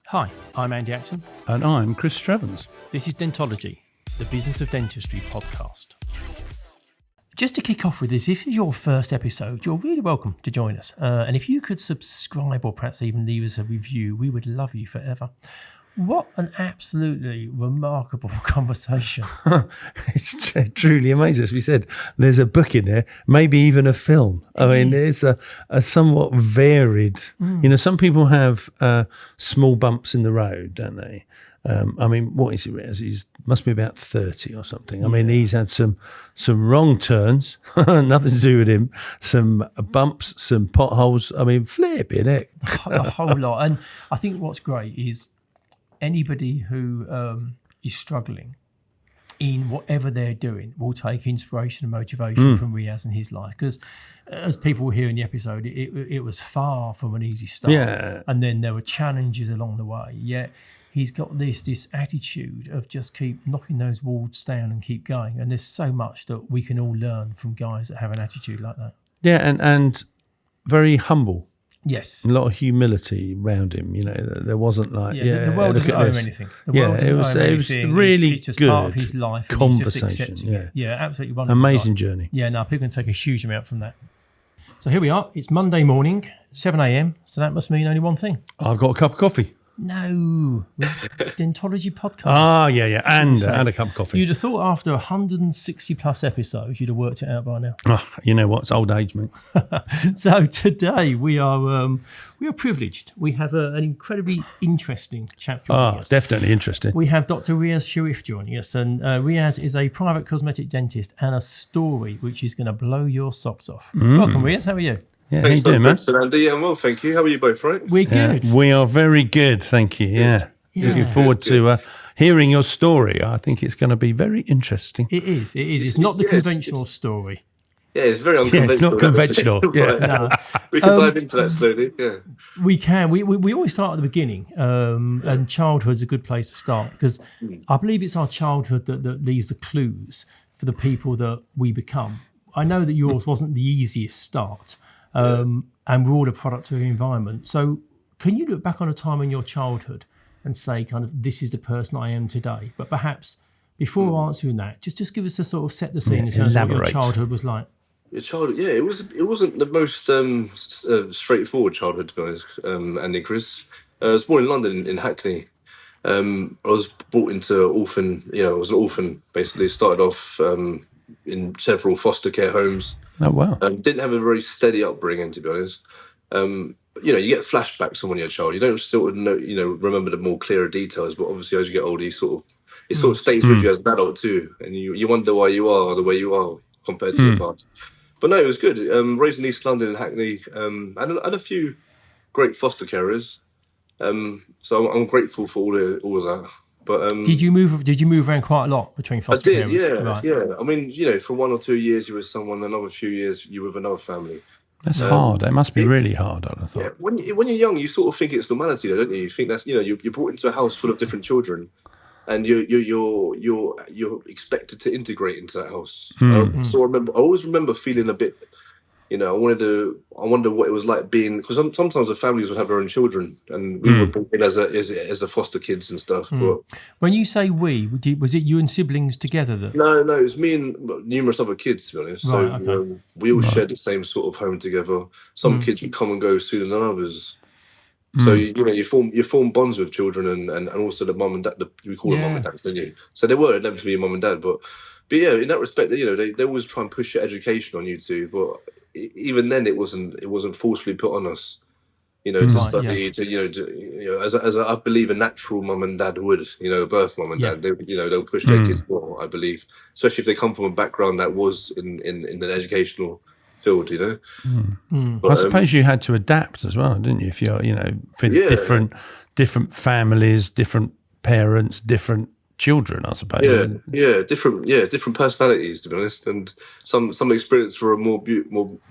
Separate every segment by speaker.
Speaker 1: Hi, I'm Andy Acton.
Speaker 2: And I'm Chris Strevens.
Speaker 1: This is Dentology, the Business of Dentistry podcast. Just to kick off with this, if it's your first episode, you're really welcome to join us. And if you could subscribe or perhaps even leave us a review, we would love you forever. What an absolutely remarkable conversation.
Speaker 2: It's truly amazing. As we said, there's a book in there, maybe even a film. It's a somewhat varied, some people have small bumps in the road, don't they? What is he? He must be about 30 or something. He's had some wrong turns, nothing to do with him, some bumps, some potholes. Flipping it.
Speaker 1: A whole lot. And I think what's great is anybody who is struggling in whatever they're doing will take inspiration and motivation from Riaz and his life. Because as people will hear in the episode, it was far from an easy start.
Speaker 2: Yeah.
Speaker 1: And then there were challenges along the way. Yet he's got this attitude of just keep knocking those walls down and keep going. And there's so much that we can all learn from guys that have an attitude like that.
Speaker 2: Yeah, and very humble.
Speaker 1: Yes.
Speaker 2: A lot of humility around him, there wasn't like,
Speaker 1: the world doesn't owe him anything.
Speaker 2: It was really
Speaker 1: it's just
Speaker 2: good
Speaker 1: part of his life.
Speaker 2: conversation.
Speaker 1: Yeah, absolutely wonderful.
Speaker 2: Amazing journey.
Speaker 1: Yeah, no, people can take a huge amount from that. So here we are. It's Monday morning, 7 a.m. So that must mean only one thing.
Speaker 2: I've got a cup of coffee.
Speaker 1: No, Dentology Podcast.
Speaker 2: And a cup of coffee.
Speaker 1: You'd have thought after 160 plus episodes, you'd have worked it out by now.
Speaker 2: You know what? It's old age, mate.
Speaker 1: So today we are privileged. We have an incredibly interesting chap joining us.
Speaker 2: Definitely interesting.
Speaker 1: We have Dr Riaz Sharif joining us, and Riaz is a private cosmetic dentist and a story which is going to blow your socks off. Welcome, Riaz. How are you?
Speaker 2: Yeah, how you doing, man?
Speaker 3: Andy. Yeah, well, thank you. How are you both, right?
Speaker 1: We're good.
Speaker 2: We are very good, thank you. Yeah. Looking forward to hearing your story. I think it's going to be very interesting.
Speaker 1: It is. It's not the conventional story.
Speaker 3: Yeah, it's very unconventional.
Speaker 2: Yeah, it's not conventional.
Speaker 1: No.
Speaker 3: We can dive into that slowly. Yeah,
Speaker 1: we can. We always start at the beginning, and childhood's a good place to start because I believe it's our childhood that leaves the clues for the people that we become. I know that yours wasn't the easiest start. And we're all a product of the environment. So can you look back on a time in your childhood and say kind of this is the person I am today? But perhaps before answering that, just give us a sort of set the scene in terms of what your childhood was like.
Speaker 3: Your childhood, it wasn't the most straightforward childhood, to be honest, Andy, Chris. I was born in London, in Hackney. I was brought into orphan, I was an orphan, basically. Started off in several foster care homes.
Speaker 2: Oh, wow.
Speaker 3: Didn't have a very steady upbringing, to be honest. You get flashbacks on when you're a child. You don't sort of know, remember the more clearer details, but obviously as you get older, it sort of stays with you as an adult too. And you wonder why you are the way you are compared to your past. But no, it was good. Raised in East London in Hackney, and a few great foster carers. So I'm grateful for all of that. But
Speaker 1: did you move around quite a lot between foster carers?
Speaker 3: Yeah. For 1 or 2 years you were with someone, another few years you were with another family.
Speaker 2: That's hard. It must be really hard, I thought.
Speaker 3: Yeah, when you're young, you sort of think it's normality, though, don't you? You think that's you're brought into a house full of different children, and you're expected to integrate into that house. So I always remember feeling a bit. I wonder what it was like being, because sometimes the families would have their own children, and we were brought in as the foster kids and stuff. But
Speaker 1: when you say was it you and siblings together?
Speaker 3: No, it was me and numerous other kids, to be honest.
Speaker 1: Right,
Speaker 3: so
Speaker 1: okay.
Speaker 3: We all shared the same sort of home together. Some kids would come and go sooner than others. So you form bonds with children, and also the mum and dad. We call them mum and dads, don't you? So they were inevitably your mum and dad, but yeah, in that respect, they always try and push your education on you too, but even then it wasn't forcefully put on us, to study, as I believe a natural mum and dad would, a birth mum and dad, they'll push their kids more, I believe, especially if they come from a background that was in an educational field,
Speaker 2: But, I suppose you had to adapt as well, didn't you? If you're, for different families, different parents, different children, I suppose.
Speaker 3: Different personalities, to be honest, and some experiences were more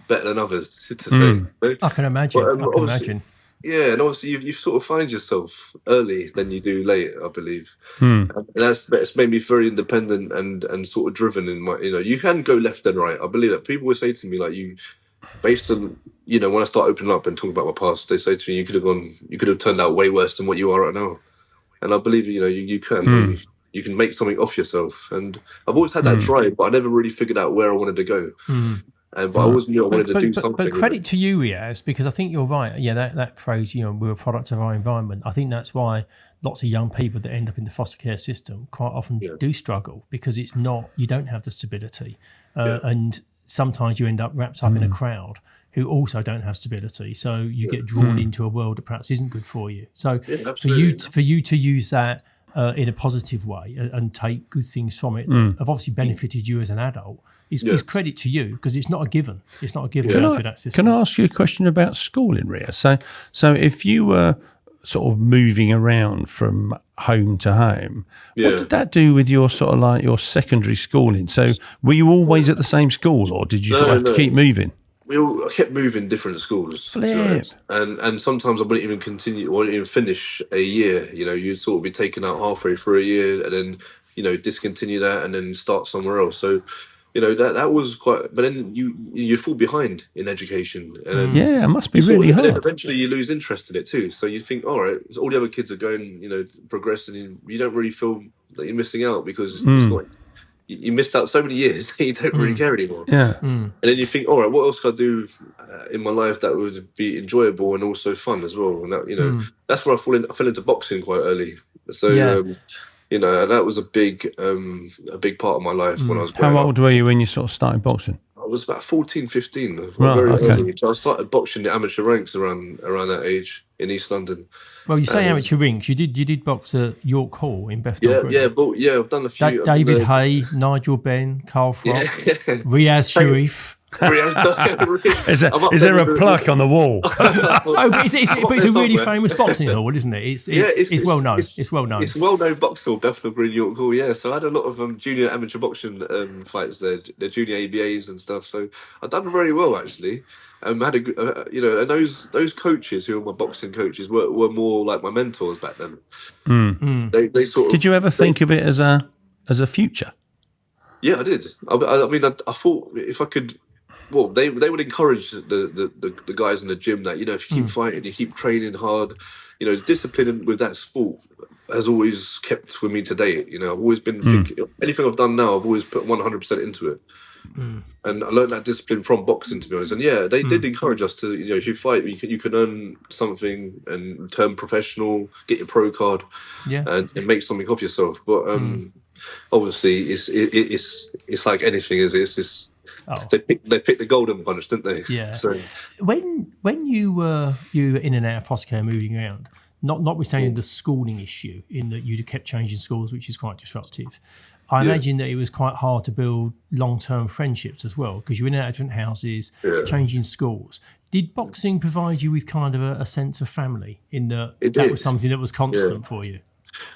Speaker 3: better than others, to say.
Speaker 1: I can imagine.
Speaker 3: Yeah, and obviously you sort of find yourself early than you do late, I believe. And that's made me very independent and sort of driven in my. You can go left and right. I believe that people would say to me like based on, when I start opening up and talking about my past, they say to me, you could have turned out way worse than what you are right now. And I believe, you can. You can make something off yourself. And I've always had that drive, but I never really figured out where I wanted to go. But I always knew I wanted to do something.
Speaker 1: But credit to you, Riaz, because I think you're right. Yeah, that phrase, we're a product of our environment. I think that's why lots of young people that end up in the foster care system quite often do struggle, because you don't have the stability. And sometimes you end up wrapped up in a crowd who also don't have stability. So you get drawn into a world that perhaps isn't good for you. So for you to use that in a positive way and take good things from it that have obviously benefited you as an adult is credit to you, because it's not a given. It's not a given through that system.
Speaker 2: Can I ask you a question about schooling, Ria? So if you were sort of moving around from home to home, what did that do with your sort of like your secondary schooling? So were you always at the same school, or did you sort of have to keep moving?
Speaker 3: I kept moving different schools. And sometimes I wouldn't even continue, or wouldn't even finish a year. You'd sort of be taken out halfway through a year and then, discontinue that and then start somewhere else. So, that was quite, but then you fall behind in education. And
Speaker 2: it must be really hard.
Speaker 3: And then eventually you lose interest in it too. So you think, all right, so all the other kids are going, progressing, and you don't really feel that you're missing out, because it's not, you missed out so many years that you don't really care anymore. And then you think, all right, what else could I do in my life that would be enjoyable and also fun as well? And that, that's where I fell into boxing quite early. So, that was a big part of my life when I was growing up.
Speaker 2: How old were you when you sort of started boxing?
Speaker 3: I was about 14, 15. Early. So I started boxing the amateur ranks around that age in East London.
Speaker 1: Well, you say amateur ranks. You did box at York Hall in Bethnal Green.
Speaker 3: I've done a few.
Speaker 1: David Hay, Nigel Benn, Carl Frock, Riaz Sharif.
Speaker 2: Is there a plaque on the wall?
Speaker 1: But it's a really famous boxing hall, isn't it? It's well known. It's well known.
Speaker 3: It's well known boxing hall, Bethnal Green, York Hall. Yeah, so I had a lot of junior amateur boxing fights there, the junior ABAs and stuff. So I've done very well actually. Had a and those coaches who were my boxing coaches were more like my mentors back then. They sort of.
Speaker 2: Did you ever think of it as a future?
Speaker 3: Yeah, I did. I mean, I thought if I could. Well, they would encourage the guys in the gym that, if you keep fighting, you keep training hard, discipline with that sport has always kept with me to date. I've always been thinking, anything I've done now, I've always put 100% into it. And I learned that discipline from boxing, to be honest. And they did encourage us to, if you fight, you can earn something and turn professional, get your pro card, and make something of yourself. But obviously, it's like anything, it's this. They picked the golden punch, didn't they?
Speaker 1: Yeah.
Speaker 3: So
Speaker 1: when you were in and out of foster care, moving around, notwithstanding the schooling issue, in that you kept changing schools, which is quite disruptive. I imagine that it was quite hard to build long-term friendships as well, because you were in and out of different houses, changing schools. Did boxing provide you with kind of a sense of family, in that was something that was constant for you?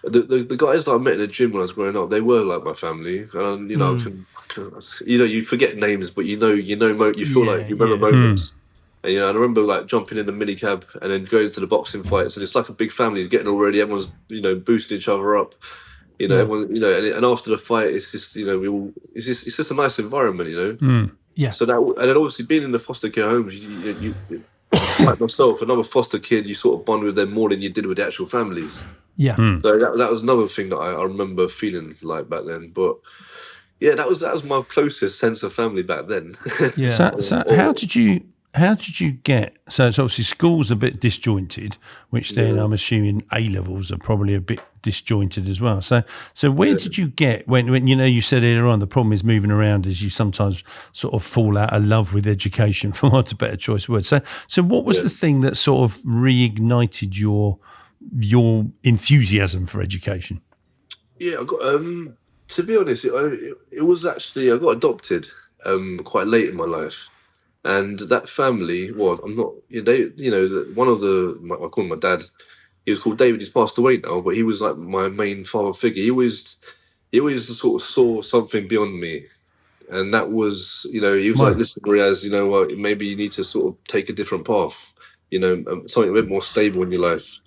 Speaker 3: The guys that I met in the gym when I was growing up, they were like my family. And you forget names, but you feel like you remember moments. And I remember like jumping in the minicab and then going to the boxing fights, and it's like a big family getting all ready. Everyone's boosting each other up. Everyone, and after the fight, it's just it's just a nice environment.
Speaker 1: Yeah.
Speaker 3: So that, and then obviously being in the foster care homes, you like myself, another foster kid, you sort of bond with them more than you did with the actual families.
Speaker 1: Yeah.
Speaker 3: So that was another thing that I remember feeling like back then. But yeah, that was my closest sense of family back then.
Speaker 2: Yeah. So how did you get? So it's obviously school's a bit disjointed, which then I'm assuming A levels are probably a bit disjointed as well. So where did you get when you said earlier on the problem is moving around, is you sometimes sort of fall out of love with education, for want of a better choice of words. So what was the thing that sort of reignited your enthusiasm for education?
Speaker 3: Yeah, I got to be honest, it was actually, I got adopted quite late in my life. And that family, one of I call him my dad. He was called David. He's passed away now, but he was like my main father figure. He always sort of saw something beyond me, and that was, he was like, listen, Riaz, maybe you need to sort of take a different path, something a bit more stable in your life.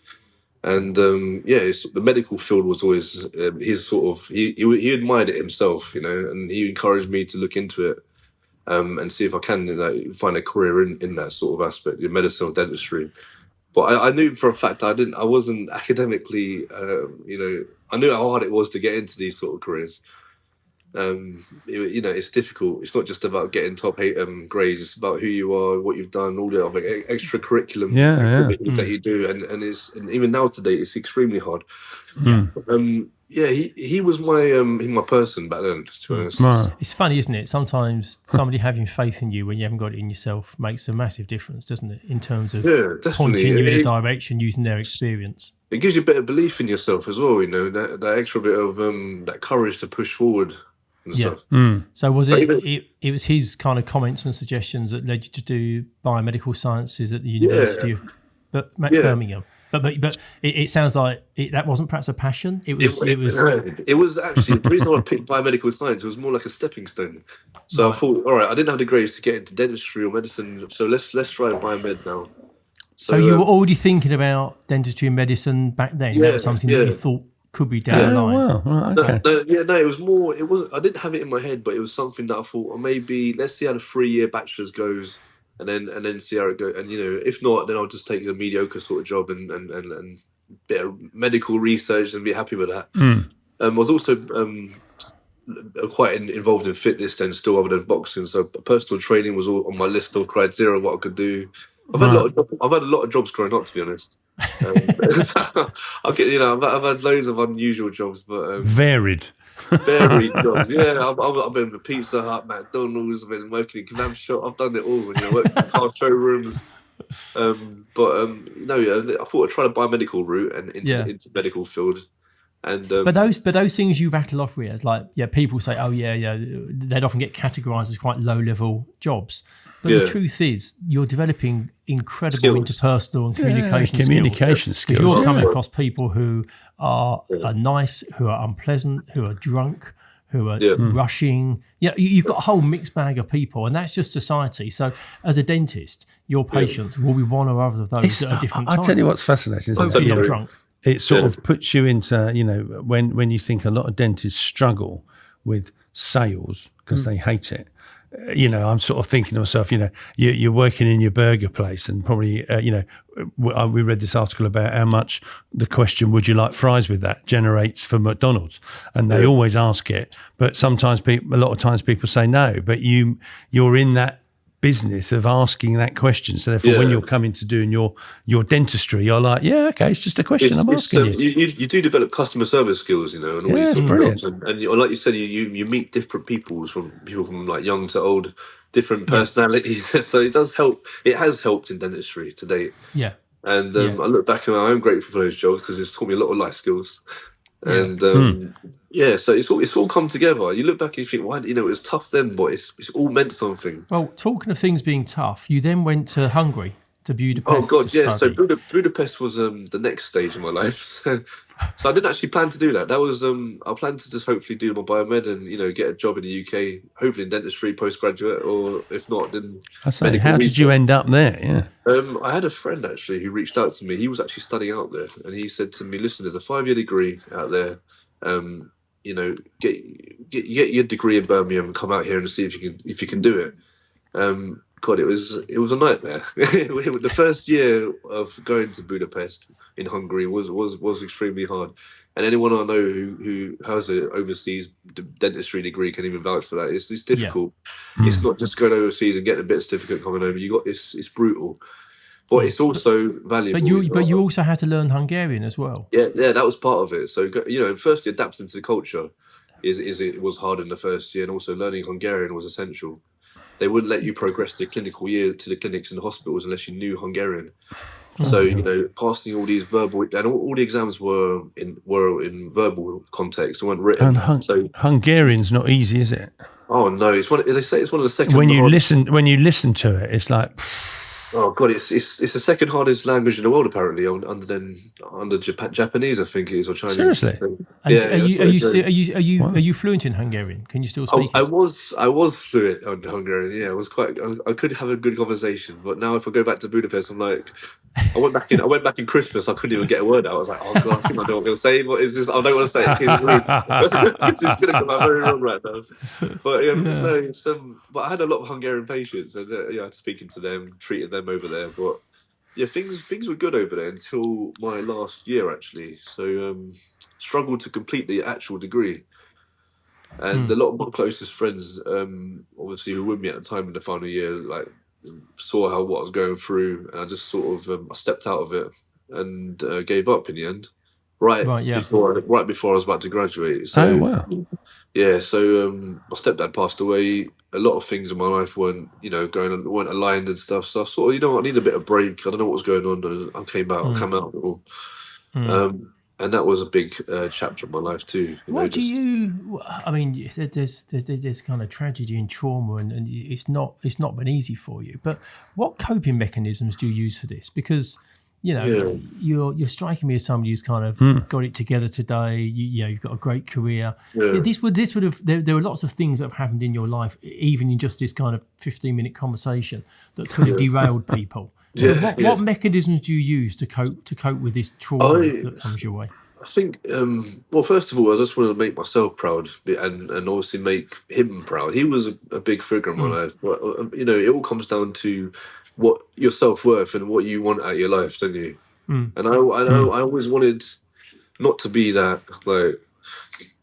Speaker 3: And the medical field was always his sort of. He admired it himself, and he encouraged me to look into it. and see if I can find a career in that sort of aspect, in medicine or dentistry. But I knew for a fact I wasn't academically, I knew how hard it was to get into these sort of careers. It's difficult. It's not just about getting top grades. It's about who you are, what you've done, all the other extra curriculum activities that you do, and even now today it's extremely hard. He was my person back then, to be honest.
Speaker 2: Wow.
Speaker 1: It's funny, isn't it? Sometimes somebody having faith in you when you haven't got it in yourself makes a massive difference, doesn't it? In terms of pointing you in a direction using their experience.
Speaker 3: It gives you a bit of belief in yourself as well, that extra bit of that courage to push forward and stuff.
Speaker 1: So was it was his kind of comments and suggestions that led you to do biomedical sciences at the University of Birmingham? But it sounds like that wasn't perhaps a passion. It
Speaker 3: was actually the reason I picked biomedical science. It was more like a stepping stone. So I thought, all right, I didn't have the grades to get into dentistry or medicine, so let's try biomed now.
Speaker 1: So you were already thinking about dentistry and medicine back then. That was something that you thought could be down the line.
Speaker 2: Wow. Okay.
Speaker 3: It was more. It was. I didn't have it in my head, but it was something that I thought, maybe let's see how the 3-year bachelor's goes. And then see how it goes. And if not, then I'll just take a mediocre sort of job and bit of medical research and be happy with that. I was also quite involved in fitness then, still, other than boxing. So personal training was all on my list of criteria, what I could do. I've had a lot of jobs growing up, to be honest. I've had loads of unusual jobs, but
Speaker 2: varied
Speaker 3: jobs. I've been with Pizza Hut, McDonald's. I've been working in kebab shop. I've done it all. Worked in car showrooms. I thought I'd try the biomedical route and into medical field. And
Speaker 1: but those things you rattle off, Riaz, people say, they'd often get categorised as quite low level jobs. But the truth is, you're developing incredible interpersonal and communication skills. You're coming across people who are nice, who are unpleasant, who are drunk, who are rushing. You've got a whole mixed bag of people, and that's just society. So, as a dentist, your patients will be one or other of those at a different time.
Speaker 2: I'll tell you what's fascinating.
Speaker 1: Drunk.
Speaker 2: It sort of puts you into, when you think a lot of dentists struggle with sales because they hate it. I'm sort of thinking to myself, you're working in your burger place and probably, we read this article about how much the question, would you like fries with that, generates for McDonald's. And they always ask it. But sometimes a lot of times people say no, but you're in that business of asking that question. So therefore, when you're coming to doing your dentistry, you're like, it's just a question I'm asking you.
Speaker 3: You do develop customer service skills, and all these
Speaker 2: it's brilliant.
Speaker 3: And like you said, you meet different people from like young to old, different personalities. So it does help. It has helped in dentistry to date.
Speaker 1: Yeah.
Speaker 3: And I look back and I'm grateful for those jobs because it's taught me a lot of life skills. And so it's all come together. You look back and you think, why? It was tough then, but it's all meant something.
Speaker 1: Well, talking of things being tough, you then went to Hungary, to Budapest.
Speaker 3: Oh God, yeah. So Budapest was the next stage of my life. So I didn't actually plan to do that. That was I planned to just hopefully do my biomed and get a job in the UK, hopefully in dentistry, postgraduate, or if not, then.
Speaker 2: How did you end up there? Yeah.
Speaker 3: I had a friend actually who reached out to me. He was actually studying out there, and he said to me, "Listen, there's a 5-year degree out there. Get your degree in Birmingham and come out here and see if you can do it." God, it was a nightmare. The first year of going to Budapest in Hungary was extremely hard, and anyone I know who has an overseas dentistry degree can even vouch for that. It's difficult. It's not just going overseas and getting a bit of certificate coming over. It's brutal, but it's also valuable.
Speaker 1: But you also had to learn Hungarian as well.
Speaker 3: Yeah, that was part of it. So firstly, adapting to the culture it was hard in the first year, and also learning Hungarian was essential. They wouldn't let you progress the clinical year to the clinics and the hospitals unless you knew Hungarian. So passing all these verbal and all the exams were in verbal context. They weren't written.
Speaker 2: And Hungarian's not easy, is it?
Speaker 3: Oh no, they say it's one of the second.
Speaker 2: When you listen to it, it's like.
Speaker 3: Oh God, it's the second hardest language in the world apparently, under Japanese, I think it is, or Chinese.
Speaker 2: Seriously?
Speaker 1: And
Speaker 3: Yeah,
Speaker 1: are you fluent in Hungarian? Can you still speak
Speaker 3: I
Speaker 1: it?
Speaker 3: was fluent on Hungarian. Yeah, I could have a good conversation. But now, if I go back to Budapest, I'm like, I went back in Christmas. I couldn't even get a word out. I was like, oh god, I think I know what I'm going to say. What is this? I don't want to say it. It's rude. It's going to come out very wrong right now. But no, it's but I had a lot of Hungarian patients, and speaking to them, treating them over there. But yeah, things were good over there until my last year actually. So struggled to complete the actual degree. And a lot of my closest friends, obviously, who were with me at the time in the final year, like saw what I was going through, and I just sort of I stepped out of it and gave up in the end, before I was about to graduate. So,
Speaker 2: wow.
Speaker 3: Yeah, so my stepdad passed away. A lot of things in my life weren't aligned and stuff. So I thought, I need a bit of break. I don't know what was going on. And I came out of it all. And that was a big chapter of my life too.
Speaker 1: I mean, there's kind of tragedy and trauma, and it's not been easy for you. But what coping mechanisms do you use for this? Because you're striking me as somebody who's kind of got it together today. You've got a great career.
Speaker 3: Yeah.
Speaker 1: This would have there were lots of things that have happened in your life, even in just this kind of 15-minute conversation, that could have derailed people. So what mechanisms do you use to cope with this trauma that comes your way?
Speaker 3: I think, well, first of all, I just wanted to make myself proud and obviously make him proud. He was a big figure in my life. But, it all comes down to what your self-worth and what you want out of your life, don't you? And I always wanted not to be that, like,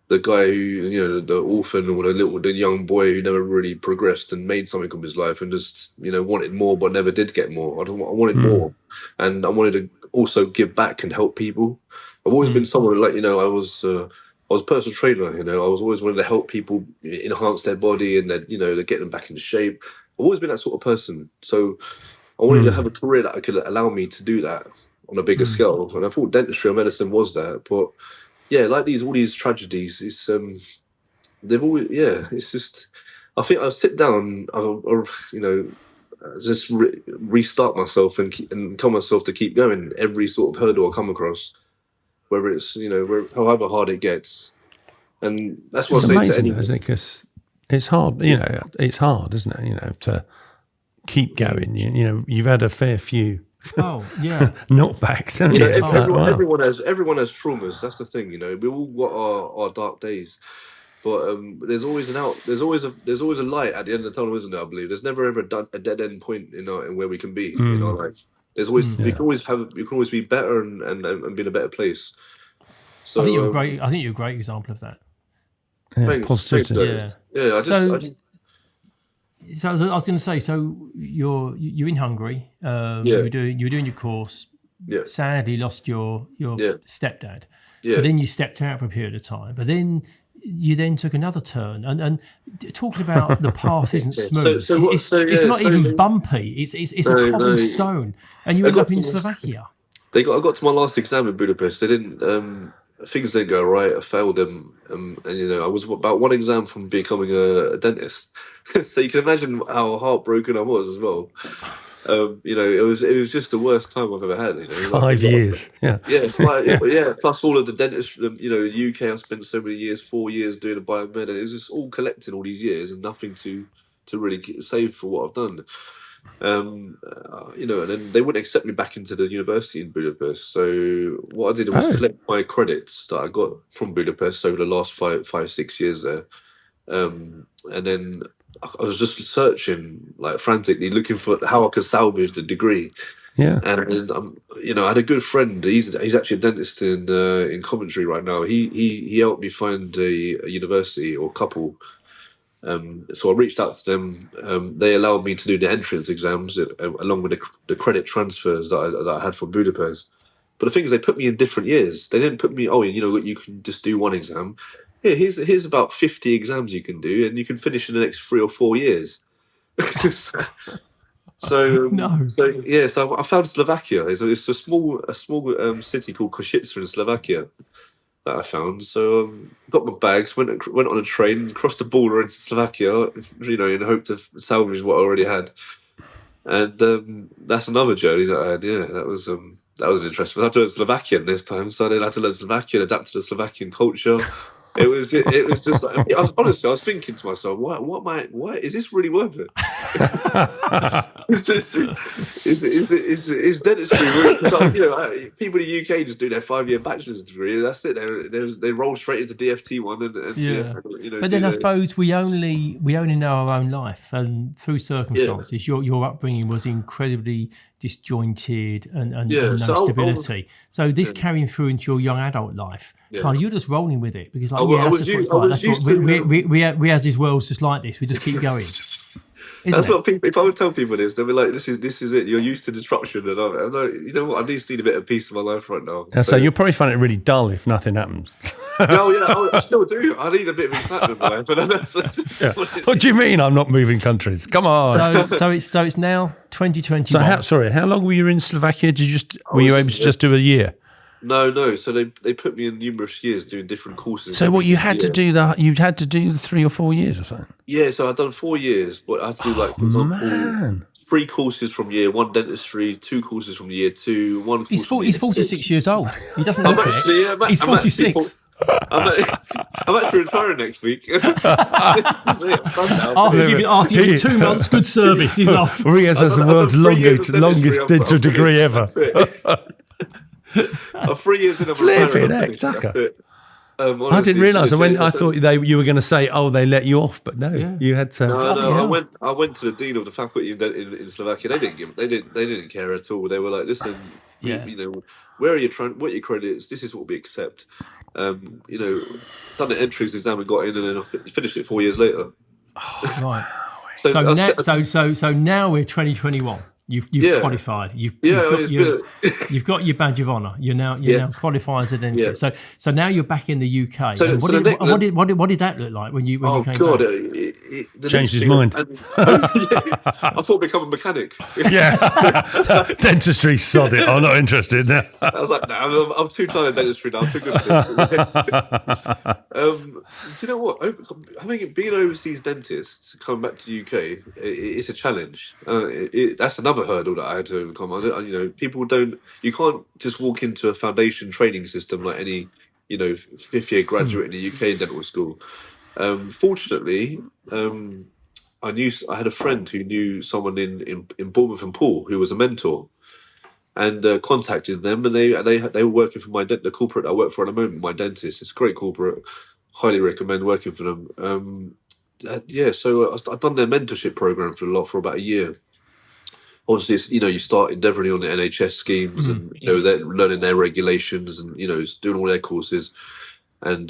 Speaker 3: the guy who, the orphan or the young boy who never really progressed and made something of his life and just, wanted more but never did get more. I wanted more. And I wanted to also give back and help people. I've always been someone like, I was a personal trainer, I was always wanted to help people enhance their body and then, to get them back into shape. I've always been that sort of person. So I wanted to have a career that could allow me to do that on a bigger scale. And I thought dentistry or medicine was that. But yeah, like all these tragedies, it's they've always it's just. I think I'll sit down, just restart myself and tell myself to keep going every sort of hurdle I come across, whether it's however hard it gets, and that's what I say to anyone.
Speaker 2: Isn't it? Because it's hard, it's hard, isn't it? To keep going. You've had a fair few.
Speaker 1: Oh yeah,
Speaker 2: knockbacks. Haven't you?
Speaker 3: Everyone has traumas. That's the thing. We all got our dark days, but there's always there's always a light at the end of the tunnel, isn't there? I believe there's never ever a dead end point in where we can be in our life. There's always you can always be better and be in a better place. So
Speaker 1: I think you're great. I think you're a great example of that.
Speaker 2: Yeah, positivity.
Speaker 1: So I was going to say, so you're in Hungary. You were doing your course.
Speaker 3: Yeah.
Speaker 1: Sadly, lost your stepdad.
Speaker 3: Yeah.
Speaker 1: So then you stepped out for a period of time, but then you took another turn. And talking about the path isn't smooth. It's not even bumpy. It's a cobblestone. And you ended up in Slovakia.
Speaker 3: I got to my last exam in Budapest. They didn't. Things didn't go right. I failed them, and I was about one exam from becoming a dentist. So you can imagine how heartbroken I was as well. It was just the worst time I've ever had.
Speaker 2: 5 years,
Speaker 3: Plus all of the dentist, the UK. I spent so many years, 4 years doing a biomed, and it was just all collecting all these years and nothing to really save for what I've done. And then they wouldn't accept me back into the university in Budapest. So what I did was collect my credits that I got from Budapest over the last 5-6 years there. And then I was just searching like frantically, looking for how I could salvage the degree.
Speaker 2: Yeah.
Speaker 3: And I had a good friend. He's actually a dentist in Coventry right now. He helped me find a university or couple. So I reached out to them. They allowed me to do the entrance exams along with the credit transfers that I had from Budapest. But the thing is, they put me in different years. They didn't put me, you can just do one exam. Here, here's about 50 exams you can do, and you can finish in the next 3 or 4 years. So I found Slovakia. It's a small city called Košice in Slovakia that I found. So got my bags, went on a train, crossed the border into Slovakia, in hope to salvage what I already had. And that's another journey that I had. Yeah, that that was interesting. I had to learn Slovakian this time, so I then had to learn Slovakian, adapt to the Slovakian culture. It was just like, I was thinking to myself, what is this really worth it? Is dentistry really, people in the UK just do their 5-year bachelor's degree, that's it. They roll straight into DFT one and
Speaker 1: but then I suppose we only know our own life, and through circumstances your upbringing was incredibly disjointed and no stability. So this carrying through into your young adult life, kind of, you're just rolling with it because that's just what it's like. Riaz's world's just like this. We just keep going.
Speaker 3: That's what people. If I would tell people this, they'll be like, "This is it. You're used to disruption." And I'm like, you know what? I just need a bit of peace in my life right now.
Speaker 2: So you'll probably find it really dull if nothing happens.
Speaker 3: I still do. I need a bit of excitement in my life. But
Speaker 2: What do you mean? I'm not moving countries. Come on.
Speaker 1: So it's now 2021.
Speaker 2: So how long were you in Slovakia? Were you able to just do a year?
Speaker 3: No. So they put me in numerous years doing different courses.
Speaker 2: So what you had to do the 3 or 4 years or something?
Speaker 3: Yeah, so I've done 4 years, but I had to do for example, 3 courses from year 1 dentistry, 2 courses from year 2, 1 course.
Speaker 1: He's 46 years old. He doesn't look it. He's 46.
Speaker 3: I'm actually retiring next week.
Speaker 1: After giving 2 months good service, he's off.
Speaker 2: Riaz has the world's longest dental degree ever.
Speaker 3: 3 years in, I'm retiring. That's it.
Speaker 2: I didn't realise. I thought you were going to say, they let you off, but no, you had to.
Speaker 3: No. I went to the dean of the faculty in Slovakia. They didn't care at all. They were like, listen, where are you trying? What are your credits? This is what we accept. Done the entrance exam and got in, and then I finished it 4 years later.
Speaker 1: Right. So now we're 2021. You've qualified. You've got your badge of honour. You're now qualified as a dentist. So now you're back in the UK. What did that look like when you came back?
Speaker 3: It
Speaker 2: changed his mind.
Speaker 3: I thought become a mechanic.
Speaker 2: Dentistry, sod it. I'm not interested now.
Speaker 3: I was like, no, I'm too tired of dentistry now. I'm too good for this. Do you know what? Being an overseas dentist, coming back to the UK, it's a challenge. That's another hurdle that I had to overcome. People don't. You can't just walk into a foundation training system like any, 5th-year graduate in the UK dental school. Fortunately, I had a friend who knew someone in Bournemouth and Poole who was a mentor, and contacted them, and they were working for the corporate I work for at the moment, MyDentist. It's a great corporate. Highly recommend working for them. So I've done their mentorship program for about a year. Obviously, you start endeavouring on the NHS schemes, and they're learning their regulations, and doing all their courses, and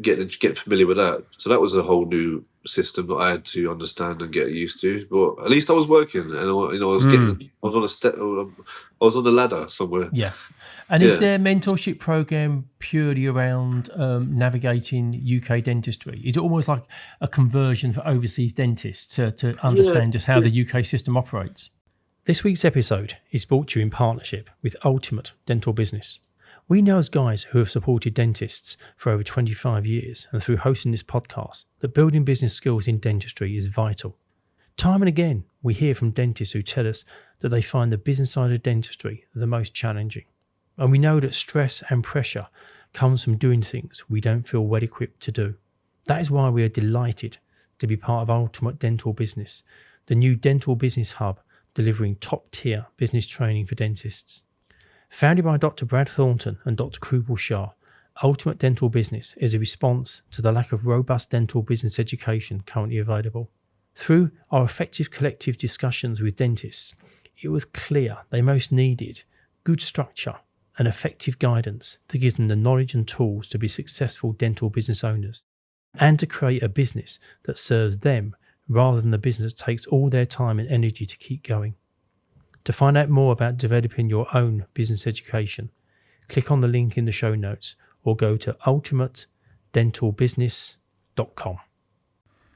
Speaker 3: getting familiar with that. So that was a whole new system that I had to understand and get used to. But at least I was working, and I was on a step. I was on the ladder somewhere.
Speaker 1: Yeah. And is their mentorship program purely around navigating UK dentistry? Is it almost like a conversion for overseas dentists to understand just how the UK system operates? This week's episode is brought to you in partnership with Ultimate Dental Business. We know as guys who have supported dentists for over 25 years, and through hosting this podcast, that building business skills in dentistry is vital. Time and again, we hear from dentists who tell us that they find the business side of dentistry the most challenging. And we know that stress and pressure comes from doing things we don't feel well equipped to do. That is why we are delighted to be part of Ultimate Dental Business, the new dental business hub delivering top-tier business training for dentists. Founded by Dr Brad Thornton and Dr Krupal Shah, Ultimate Dental Business is a response to the lack of robust dental business education currently available. Through our effective collective discussions with dentists, it was clear they most needed good structure and effective guidance to give them the knowledge and tools to be successful dental business owners, and to create a business that serves them rather than the business that takes all their time and energy to keep going. To find out more about developing your own business education, click on the link in the show notes or go to ultimatedentalbusiness.com.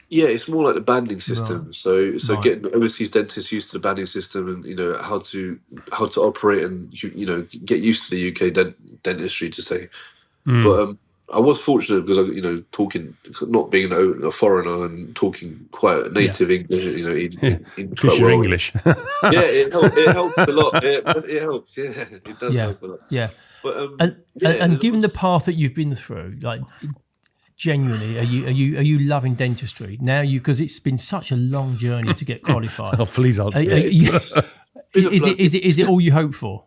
Speaker 3: Yeah, it's more like the banding system. Right. So getting overseas dentists used to the banding system, and how to operate, and get used to the UK dentistry, to say. But I was fortunate because talking, not being a foreigner and talking quite native English, English
Speaker 2: Because
Speaker 3: quite
Speaker 2: you're
Speaker 3: well.
Speaker 2: English.
Speaker 3: Yeah, it helps a lot. It helps. Yeah, it does help a lot.
Speaker 1: Yeah.
Speaker 3: But
Speaker 1: And given the path that you've been through, like genuinely, are you loving dentistry now? Because it's been such a long journey to get qualified.
Speaker 2: Oh, please answer
Speaker 1: Is it all you hope for?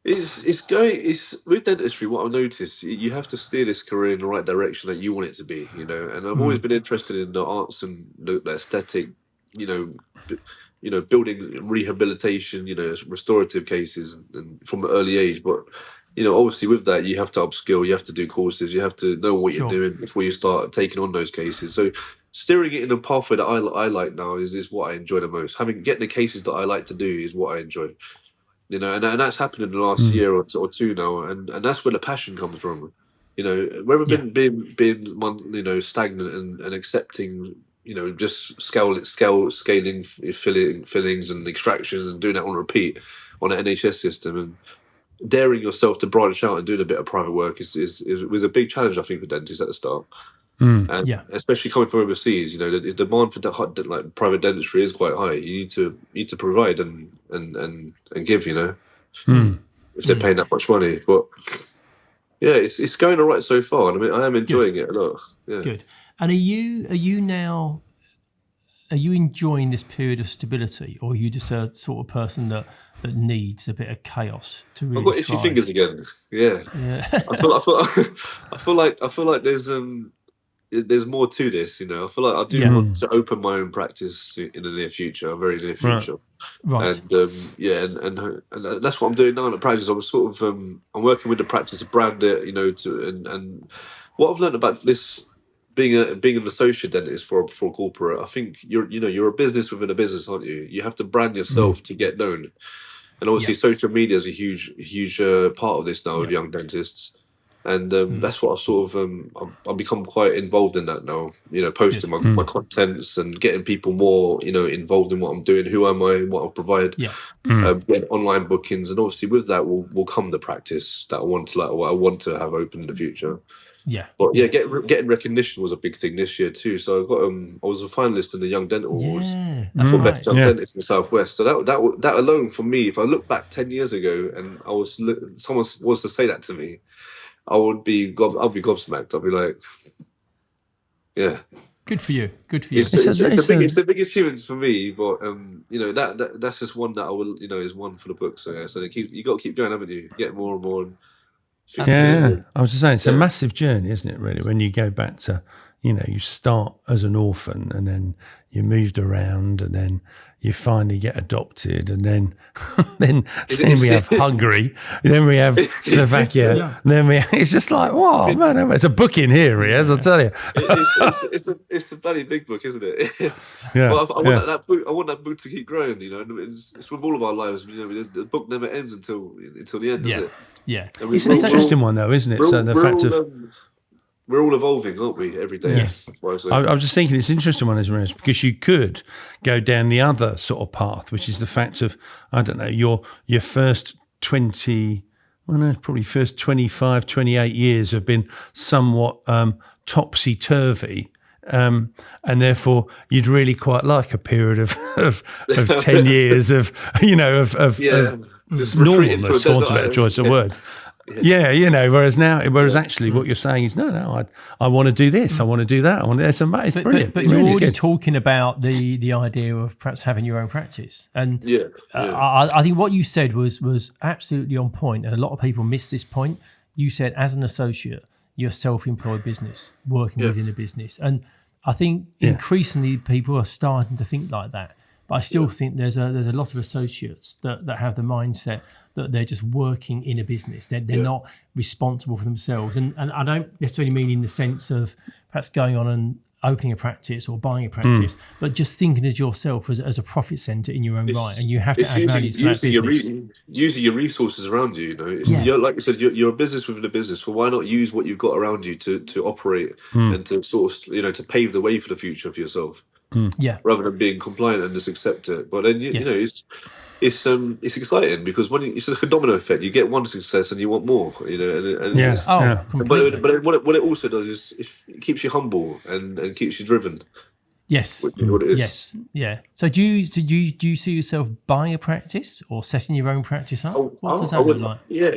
Speaker 3: It's with dentistry. What I've noticed, you have to steer this career in the right direction that you want it to be. And I've always been interested in the arts and the aesthetic. Building rehabilitation. Restorative cases, and from an early age. But obviously with that, you have to upskill. You have to do courses. You have to know what you're doing before you start taking on those cases. So steering it in a pathway that I like now is what I enjoy the most. Getting the cases that I like to do is what I enjoy. And that's happened in the last year or two now, and that's where the passion comes from. Rather than being stagnant and accepting, just scaling fillings and extractions and doing that on repeat on an NHS system, and daring yourself to branch out and doing a bit of private work was a big challenge, I think, for dentists at the start. And especially coming from overseas, the demand for like private dentistry is quite high. You need to provide and give, if they're paying that much money. But yeah, it's going all right so far. I mean, I am enjoying it a lot. Yeah.
Speaker 1: Good. And are you enjoying this period of stability, or are you just a sort of person that needs a bit of chaos to really?
Speaker 3: I've got itchy fingers again. Yeah. I feel like there's more to this. I feel like I do want to open my own practice in the near future, very near future.
Speaker 1: Right.
Speaker 3: And that's what I'm doing now in the practice. I'm sort of I'm working with the practice to brand it, and what I've learned about this being an associate dentist for a corporate, I think you're a business within a business, aren't you? You have to brand yourself to get known, and obviously social media is a huge part of this now with young dentists. And that's what I've become quite involved in that now. Posting my contents and getting people more, involved in what I'm doing, who am I, what I provide. Getting online bookings, and obviously with that will come the practice that I want to have open in the future.
Speaker 1: Yeah.
Speaker 3: But getting recognition was a big thing this year too. So I was a finalist in the Young Dental Awards for Best Young Dentist in the Southwest. So that alone for me, if I look back 10 years ago and someone was to say that to me, I'll be gobsmacked. I'll be like, yeah.
Speaker 1: Good for you.
Speaker 3: It's the big achievement for me, but that's just one that I will, is one for the book. So yeah, so you got to keep going, haven't you? Get more and more.
Speaker 2: I was just saying, it's a massive journey, isn't it? Really, when you go back to, you start as an orphan, and then you moved around, and then you finally get adopted, and then we have Hungary, then we have Slovakia, then it's just like, wow, man, it's a book in here, Riaz, I'll tell you.
Speaker 3: It's a bloody big book, isn't it? But I want that book. I want that book to keep growing. And it's with all of our lives. The book never ends until the end, does it?
Speaker 1: Yeah,
Speaker 2: it's an interesting one, though, isn't it?
Speaker 3: We're all evolving, aren't we, every day?
Speaker 1: Yes.
Speaker 2: I was just thinking it's an interesting one, isn't it? Because you could go down the other sort of path, which is the fact of, I don't know, your first 25, 28 years have been somewhat topsy-turvy. And therefore, you'd really quite like a period of 10 years of normalness, for want of a better choice of words. Whereas actually what you're saying is, no, I want to do this, I want to do that, I want to do this, and that is brilliant.
Speaker 1: But you're already talking about the idea of perhaps having your own practice. And I think what you said was absolutely on point, and a lot of people miss this point. You said, as an associate, you're a self-employed business, working within a business. And I think increasingly people are starting to think like that. But I still think there's a lot of associates that have the mindset that they're just working in a business. They're not responsible for themselves. And I don't necessarily mean in the sense of perhaps going on and opening a practice or buying a practice, but just thinking as yourself as a profit centre in your own right. And you have to add value to that business.
Speaker 3: Using your resources around you, You're, like you said, you're a business within a business. Well, why not use what you've got around you to operate and to sort of, to pave the way for the future for yourself?
Speaker 1: Yeah.
Speaker 3: Rather than being compliant and just accept it. But then, it's exciting because when it's like a domino effect. You get one success and you want more, and
Speaker 2: Yeah.
Speaker 3: it's-
Speaker 1: Completely.
Speaker 3: but what it also does is it keeps you humble and keeps you driven.
Speaker 1: Yes.
Speaker 3: Which is what it is.
Speaker 1: Yes. Yeah. So do you see yourself buying a practice or setting your own practice up? What does that look like?
Speaker 3: Yeah,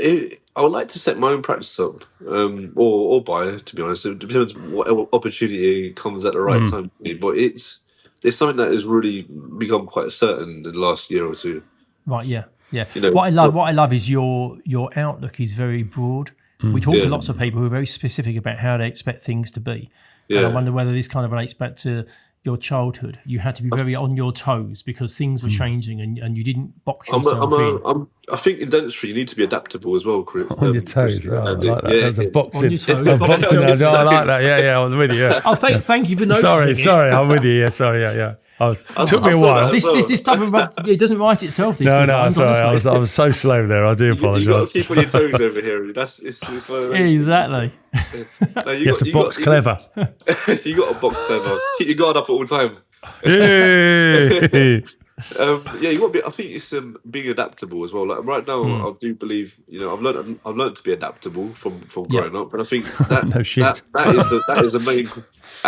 Speaker 3: I would like to set my own practice up, or buy. To be honest, it depends what opportunity comes at the right time for me. But it's something that has really become quite certain in the last year or two.
Speaker 1: Right. Yeah. Yeah.
Speaker 3: You know,
Speaker 1: What I love is your outlook is very broad. We talk to lots of people who are very specific about how they expect things to be.
Speaker 3: Yeah.
Speaker 1: And I wonder whether this kind of relates back to your childhood. You had to be very on your toes because things were changing and you didn't box yourself in.
Speaker 3: I think in dentistry you need to be adaptable as well, Chris.
Speaker 2: On your toes. I like that. That's a boxing.
Speaker 1: On your toes.
Speaker 2: A boxing. I like that. Yeah, I'm with you. Yeah.
Speaker 1: Oh, thank you for noticing.
Speaker 2: Sorry, I'm with you. Yeah, sorry, yeah. Took me a while.
Speaker 1: This doesn't write itself. This
Speaker 2: No, sorry. I was so slow there. I do
Speaker 3: You've got
Speaker 2: apologise.
Speaker 3: to keep on your toes over here. It's one of those.
Speaker 1: Exactly.
Speaker 3: No,
Speaker 2: You have to box clever.
Speaker 3: You got to box clever. Keep your guard up at all time.
Speaker 2: Yay!
Speaker 3: Yeah, you got to be. I think it's being adaptable as well. Like right now, I do believe I've learned to be adaptable from growing up, and I think that
Speaker 2: No shit.
Speaker 3: that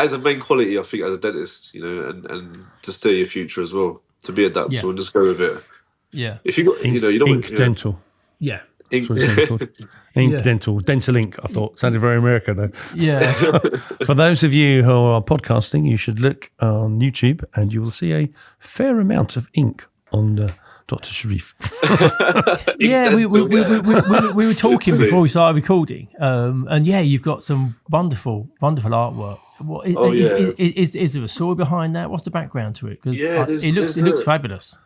Speaker 3: is a main quality I think as a dentist, and to steer your future as well, to be adaptable and just go with it.
Speaker 1: Yeah.
Speaker 3: If you got you don't
Speaker 2: Ink dental.
Speaker 1: Yeah.
Speaker 3: ink,
Speaker 2: That's what it's called. Ink dental. Dental ink, I thought. Sounded very American though.
Speaker 1: Yeah.
Speaker 2: For those of you who are podcasting, you should look on YouTube and you will see a fair amount of ink on Dr. Sharif.
Speaker 1: Yeah, we were talking before we started recording, and you've got some wonderful artwork. Is there a story behind that? What's the background to it? Because it looks fabulous.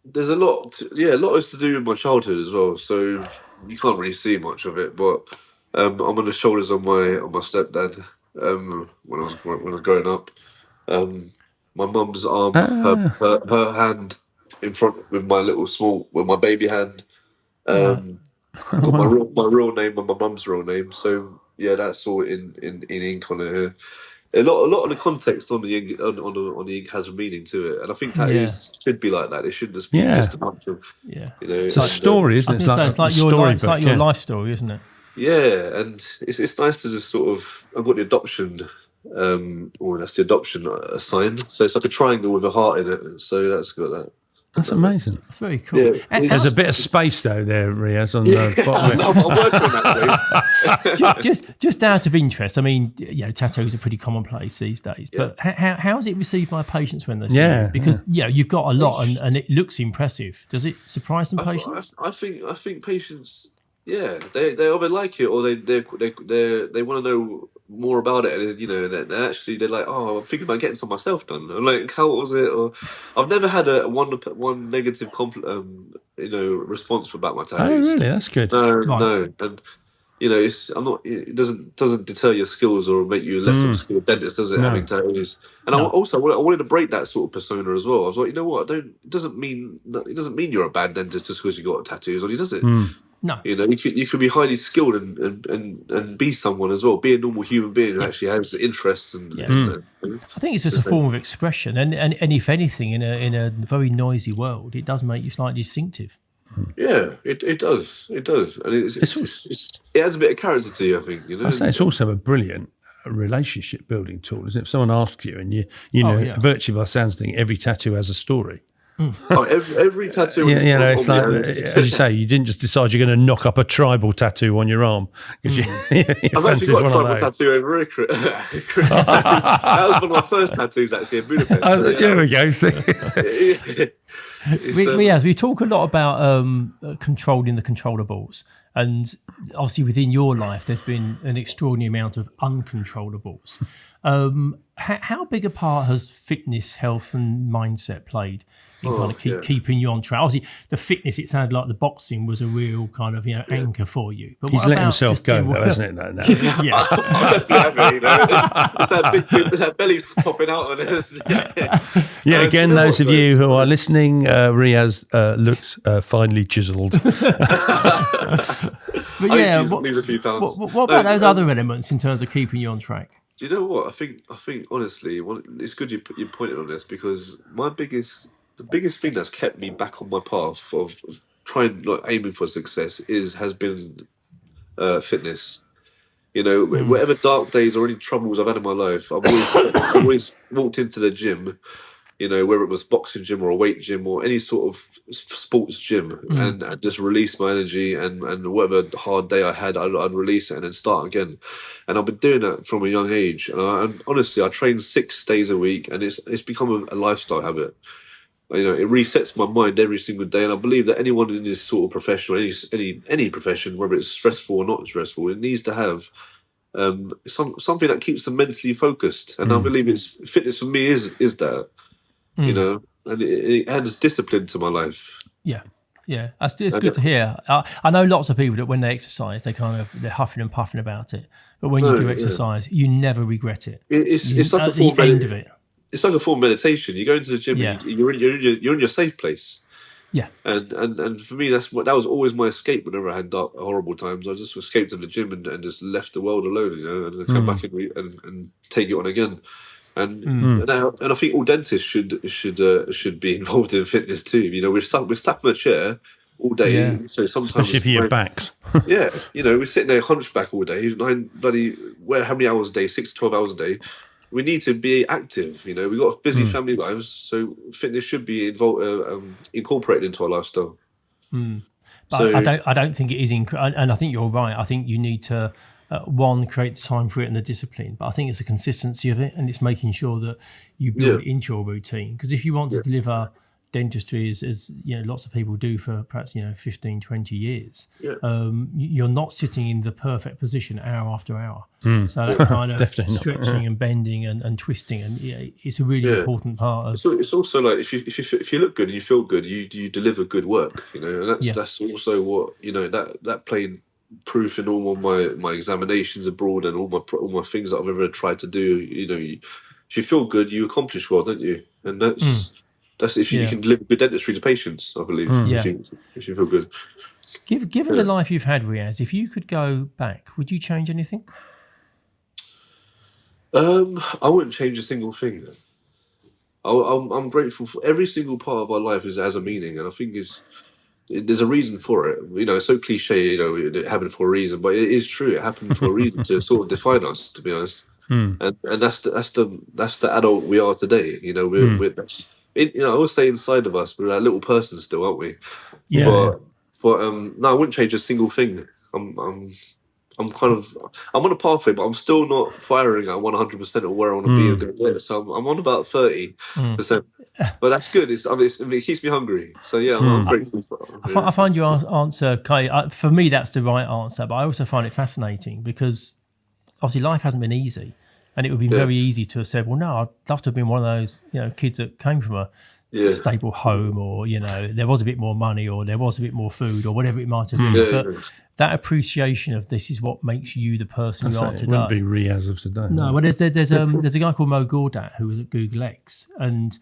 Speaker 3: There's a lot. A lot is to do with my childhood as well. So you can't really see much of it, but I'm on the shoulders of my stepdad. When I was growing up, my mum's arm, her hand in front with my baby hand. Got my real name and my mum's real name. So yeah, that's all in ink on it here. A lot of the context on the ink has a meaning to it, and I think tattoos should be like that. It shouldn't just be just a bunch of
Speaker 2: It's a story, isn't it?
Speaker 1: It's like your life story, isn't it?
Speaker 3: Yeah, and it's nice to just sort of. I've got the adoption. That's the adoption sign. So it's like a triangle with a heart in it. So that's got that.
Speaker 2: That's amazing.
Speaker 1: That's very cool.
Speaker 3: Yeah.
Speaker 2: There's a bit of space though there, Riaz, on the bottom.
Speaker 3: I'm working on that, please.
Speaker 1: just out of interest, I mean, tattoos are pretty commonplace these days. But how is it received by patients when they see it? Because you've got a lot and it looks impressive. Does it surprise some patients?
Speaker 3: I think patients, they either like it or they want to know more about it, and actually they're like, oh, I'm thinking about getting some myself done. I'm like, how was it? Or I've never had one negative response about my tattoos.
Speaker 2: Oh, really? That's good.
Speaker 3: No, and it doesn't deter your skills or make you a less of a skilled dentist, does it?
Speaker 2: No.
Speaker 3: Having tattoos, and I wanted to break that sort of persona as well. I was like, you know what? It doesn't mean you're a bad dentist just because you got tattoos on you, does it?
Speaker 1: No.
Speaker 3: You could be highly skilled and be someone as well, be a normal human being who actually has interests and.
Speaker 1: I think it's just a form of expression, and if anything, in a very noisy world, it does make you slightly distinctive.
Speaker 3: Yeah, it does. It does, and it has a bit of character to you, I think.
Speaker 2: I say it's also a brilliant relationship building tool, isn't it? If someone asks you, and virtually by sounds thing, every tattoo has a story.
Speaker 3: Every tattoo.
Speaker 2: It's like, as you say, you didn't just decide you're going to knock up a tribal tattoo on your arm because
Speaker 3: I've actually got a tribal tattoo over here. That was one of my first tattoos actually in Budapest.
Speaker 2: There we go.
Speaker 1: We talk a lot about controlling the controllables, and obviously within your life, there's been an extraordinary amount of uncontrollables. How big a part has fitness, health, and mindset played in kind of keeping you on track? Obviously, the fitness, it sounded like the boxing was a real kind of anchor for you. But
Speaker 2: he's let himself go, though, hasn't it? No.
Speaker 3: Yeah, it's that belly's popping out on us.
Speaker 2: Again, those of you who are listening, Riaz looks finely chiselled.
Speaker 3: But lose a few pounds.
Speaker 1: What about those other elements in terms of keeping you on track?
Speaker 3: Do you know what? I think honestly, it's good you pointed on this because my biggest the biggest thing that's kept me back on my path of trying, like, aiming for success has been fitness. You know, whatever dark days or any troubles I've had in my life, I've always walked into the gym, you know, whether it was boxing gym or a weight gym or any sort of sports gym, and just release my energy, and whatever hard day I had, I'd release it and then start again. And I've been doing that from a young age. And honestly, I train 6 days a week, and it's become a lifestyle habit. You know, it resets my mind every single day, and I believe that anyone in this sort of profession, or any profession, whether it's stressful or not stressful, it needs to have something that keeps them mentally focused. And I believe fitness for me is that, you know, and it adds discipline to my life.
Speaker 1: Yeah. It's good to hear. I know lots of people that when they exercise, they're huffing and puffing about it, but when you do exercise, you never regret it.
Speaker 3: It's like
Speaker 1: at the end of it.
Speaker 3: It's like a form of meditation. You go into the gym, and you're in your safe place.
Speaker 1: Yeah,
Speaker 3: and for me, that was always my escape. Whenever I had horrible times, I just escaped to the gym and just left the world alone, you know, and come back and take it on again. And I think all dentists should be involved in fitness too. You know, we're stuck in a chair all day, so sometimes,
Speaker 2: especially for your backs.
Speaker 3: Yeah, you know, we're sitting there hunchback all day, how many hours a day? 6 to 12 hours a day. We need to be active. You know, we've got busy family lives, so fitness should be incorporated into our lifestyle.
Speaker 1: But I don't think it is, and I think you're right. I think you need to create the time for it and the discipline. But I think it's a consistency of it, and it's making sure that you build it into your routine. Because if you want to deliver dentistry as you know, lots of people do for perhaps 15, 20 years, you're not sitting in the perfect position hour after hour. So that kind of stretching and bending and twisting, and it's a really important part of.
Speaker 3: So it's also like if you look good and you feel good, you deliver good work, you know, and that's also what, you know, that played proof in all my examinations abroad and all my things that I've ever tried to do. You know, if you feel good, you accomplish well, don't you? And that's if you can deliver good dentistry to patients, I believe. If you feel good.
Speaker 1: Given the life you've had, Riaz, if you could go back, would you change anything?
Speaker 3: I wouldn't change a single thing. I'm grateful for every single part of our life has a meaning, and I think there's a reason for it. You know, it's so cliche, you know, it happened for a reason, but it is true. It happened for a reason to sort of define us, to be honest. And that's the adult we are today. You know, I always say inside of us, we're that little person still, aren't we? But no, I wouldn't change a single thing. I'm on a pathway, but I'm still not firing at 100% of where I want to be. So I'm on about 30%, but that's good. It keeps me hungry. So yeah, I'm grateful for it.
Speaker 1: I find your answer, Kai, for me, that's the right answer. But I also find it fascinating because obviously life hasn't been easy. And it would be very easy to have said, well, no, I'd love to have been one of those, kids that came from a stable home, or, there was a bit more money, or there was a bit more food, or whatever it might have been. But that appreciation of this is what makes you the person you are today.
Speaker 2: It wouldn't be Riaz of today.
Speaker 1: No, well, there's a guy called Mo Gordat who was at Google X, and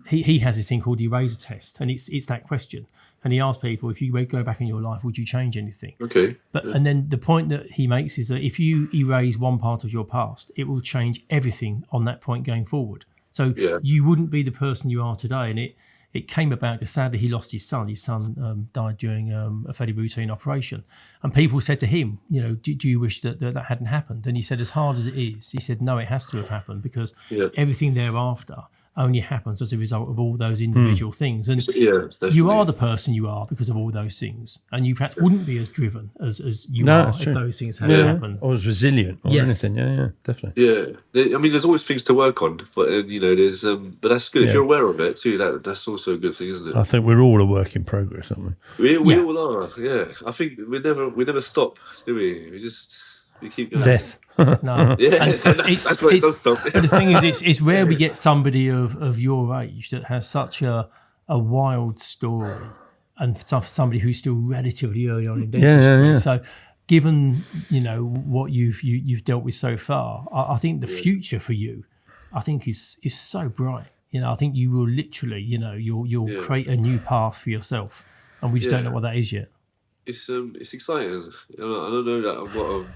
Speaker 1: he has this thing called the eraser test, and it's that question. And he asks people, if you go back in your life, would you change anything?
Speaker 3: Okay.
Speaker 1: And then the point that he makes is that if you erase one part of your past, it will change everything on that point going forward. So you wouldn't be the person you are today. And it came about because sadly he lost his son. His son died during a fairly routine operation. And people said to him, do you wish that hadn't happened? And he said, as hard as it is, he said, no, it has to have happened because everything thereafter only happens as a result of all those individual things. And you are the person you are because of all those things. And you perhaps wouldn't be as driven as you are if those things hadn't happened.
Speaker 2: Or as resilient or anything. Yeah, definitely.
Speaker 3: Yeah. I mean, there's always things to work on, but, there's, but that's good. If you're aware of it too, that's also a good thing, isn't it?
Speaker 2: I think we're all a work in progress, aren't we?
Speaker 3: We all are, yeah. I think we never stop, do we? We keep going.
Speaker 2: Death.
Speaker 1: No.
Speaker 3: Yeah, that's what it does stop.
Speaker 1: But the thing is, it's rare we get somebody of your age that has such a wild story, and somebody who's still relatively early on in dentistry. Yeah. So, given what you've dealt with so far, I think the future for you, I think is so bright. I think you will literally, you'll create a new path for yourself, and we just don't know what that is yet.
Speaker 3: It's exciting. I don't know that.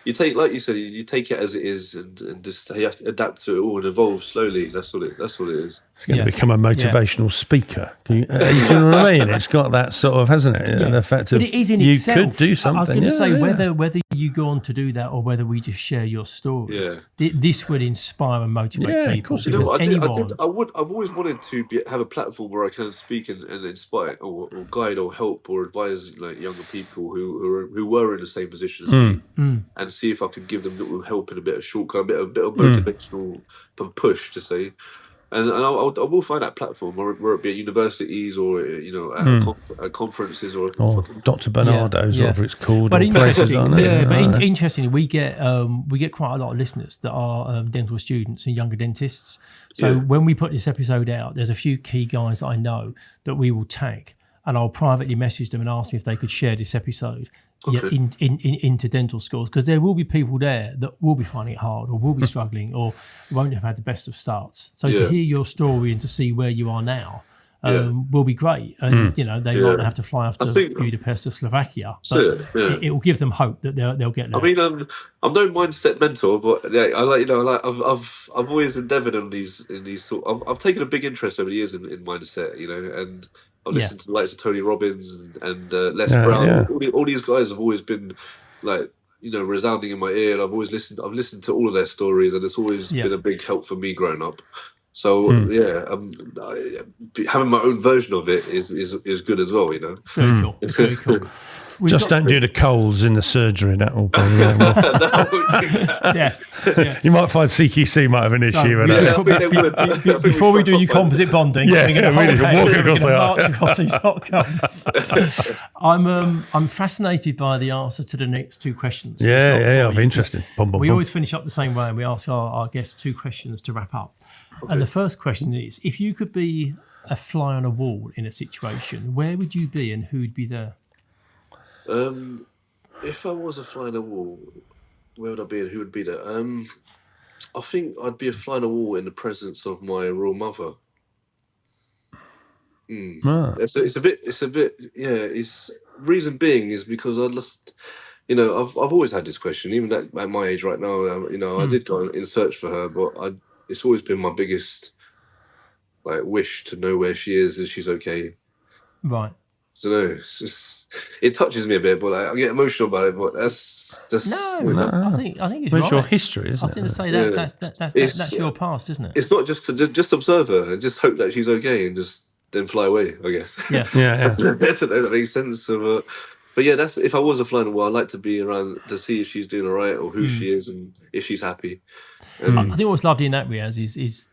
Speaker 3: you take, like you said, you take it as it is, and just you have to adapt to it all and evolve slowly. That's what it is.
Speaker 2: It's going to become a motivational speaker. You know what I mean? It's got that sort of, hasn't it?
Speaker 1: Yeah.
Speaker 2: The fact of
Speaker 1: but it is in
Speaker 2: you
Speaker 1: itself.
Speaker 2: could do something.
Speaker 1: I was going to say whether you go on to do that or whether we just share your story.
Speaker 3: Yeah.
Speaker 1: This would inspire and motivate people.
Speaker 2: Of course
Speaker 3: You know,
Speaker 1: Because
Speaker 3: I've always wanted to have a platform where I can speak and inspire or guide or help or advise like younger people who were in the same position as me, and see if I could give them a little help and a bit of shortcut, a bit of motivational push to say. And I will find that platform, where it be at universities or at conferences or
Speaker 2: Dr. Bernardo's, or whatever it's called.
Speaker 1: But
Speaker 2: interestingly,
Speaker 1: interestingly, we get quite a lot of listeners that are dental students and younger dentists. So when we put this episode out, there's a few key guys that I know that we will tag, and I'll privately message them and ask them if they could share this episode.
Speaker 3: Okay.
Speaker 1: Into dental schools, because there will be people there that will be finding it hard or will be struggling or won't have had the best of starts. So to hear your story and to see where you are now will be great. And they might not have to fly off to Budapest or Slovakia, but it will give them hope that they'll get there.
Speaker 3: I mean, I'm no mindset mentor, but I've always endeavoured in these sort. I've taken a big interest over the years in mindset, and I've listened to the likes of Tony Robbins and Les Brown.
Speaker 2: Yeah.
Speaker 3: All these guys have always been like, resounding in my ear, and I've listened to all of their stories, and it's always been a big help for me growing up. So having my own version of it is good as well.
Speaker 1: It's very cool. It's very cool.
Speaker 2: Just don't do the coals in the surgery. That will be. You might find CQC might have an issue with that.
Speaker 1: Before we do your composite bonding, we're going to march across these hot coals. I'm fascinated by the answer to the next two questions.
Speaker 2: I'm interested.
Speaker 1: We always finish up the same way, and we ask our guests two questions to wrap up. Okay. And the first question is: if you could be a fly on a wall in a situation, where would you be, and who would be there?
Speaker 3: If I was a fly on a wall, where would I be and who would be there? I think I'd be a fly on a wall in the presence of my royal mother. It's a bit. It's reason being is because I just, I've always had this question, even at my age right now. I did go in search for her, but it's always been my biggest wish to know where she is, if she's okay.
Speaker 1: Right.
Speaker 3: I don't know. It touches me a bit, but I get emotional about it. But that's
Speaker 1: no. I think it's
Speaker 2: right.
Speaker 1: It's
Speaker 2: your history, isn't it?
Speaker 1: I was going to say that's your past, isn't it?
Speaker 3: It's not just to just observe her and just hope that she's okay and just then fly away, I guess.
Speaker 1: Yeah.
Speaker 3: That makes sense. But yeah, that's if I was a fly on the wall, I'd like to be around to see if she's doing all right or who she is and if she's happy.
Speaker 1: I think what's lovely in that, Riaz, is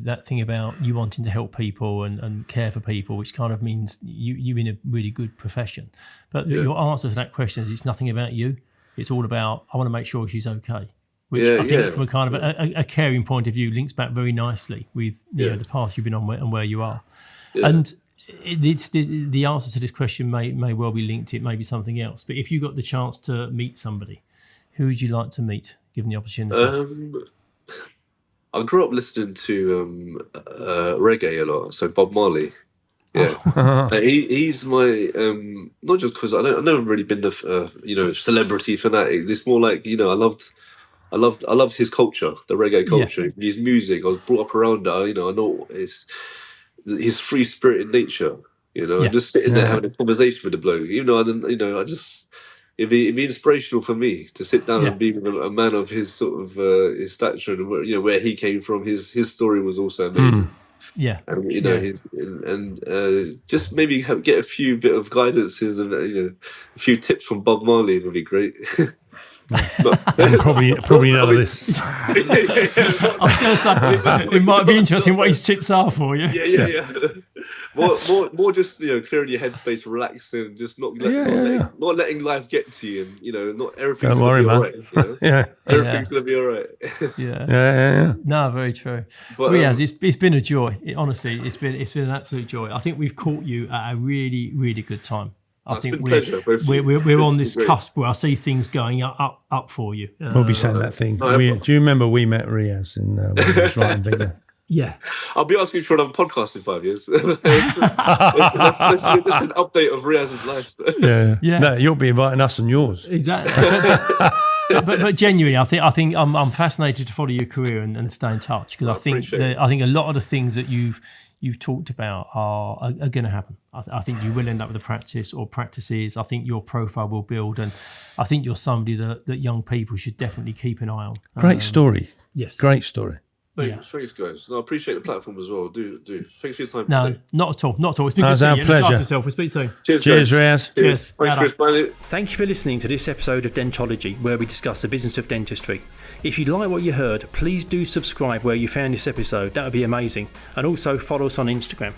Speaker 1: that thing about you wanting to help people and care for people, which kind of means you're in a really good profession. But your answer to that question is it's nothing about you. It's all about, I want to make sure she's okay. Which I think from a kind of a caring point of view links back very nicely with the path you've been on and where you are. Yeah. And it's the answer to this question may well be linked to it, maybe something else. But if you got the chance to meet somebody, who would you like to meet, given the opportunity?
Speaker 3: I grew up listening to reggae a lot, so Bob Marley. Yeah, he's my not just because I've never really been the celebrity fanatic. It's more like I loved his culture, the reggae culture, his music. I was brought up around that. I know it's his free spirited nature. And just sitting there having a conversation with the bloke. Even though I didn't, it'd be inspirational for me to sit down and be with a man of his sort of his stature and where he came from. His story was also amazing.
Speaker 1: Yeah,
Speaker 3: and just maybe get a few bit of guidances and a few tips from Bob Marley would be great.
Speaker 2: And probably none of this.
Speaker 1: I was going to say it might be interesting what his tips are for you.
Speaker 3: Yeah. More just clearing your headspace, relaxing, just not letting life get to you, and not everything's gonna be all right. Everything's gonna be all right.
Speaker 1: Yeah. No, very true. But Riaz, it's been a joy. Honestly, it's been an absolute joy. I think we've caught you at a really, really good time. I think we're on this cusp where I see things going up for you.
Speaker 2: We'll be saying that thing. Do you remember we met Riaz when he was writing Bigger?
Speaker 1: Yeah.
Speaker 3: I'll be asking you for another podcast in 5 years. Let's an update of Riaz's life.
Speaker 2: Yeah. No, you'll be inviting us on yours.
Speaker 1: Exactly. but genuinely, I think I'm fascinated to follow your career and stay in touch, because I think a lot of the things that you've talked about are going to happen. I think you will end up with a practice or practices. I think your profile will build, and I think you're somebody that young people should definitely keep an eye on.
Speaker 2: Great story.
Speaker 1: Yes.
Speaker 2: Great story.
Speaker 3: Thanks, guys. No, I appreciate the platform as well. Do. Thanks for your time.
Speaker 1: No,
Speaker 3: today.
Speaker 1: not at all. It's been good
Speaker 2: It's
Speaker 1: to
Speaker 2: our
Speaker 1: see you.
Speaker 2: pleasure.
Speaker 1: Look after yourself. We'll speak soon.
Speaker 3: Cheers,
Speaker 2: Riaz.
Speaker 1: Cheers.
Speaker 3: Thanks, Chris. Bye.
Speaker 1: Thank you for listening to this episode of Dentology, where we discuss the business of dentistry. If you like what you heard, please do subscribe where you found this episode. That would be amazing. And also follow us on Instagram.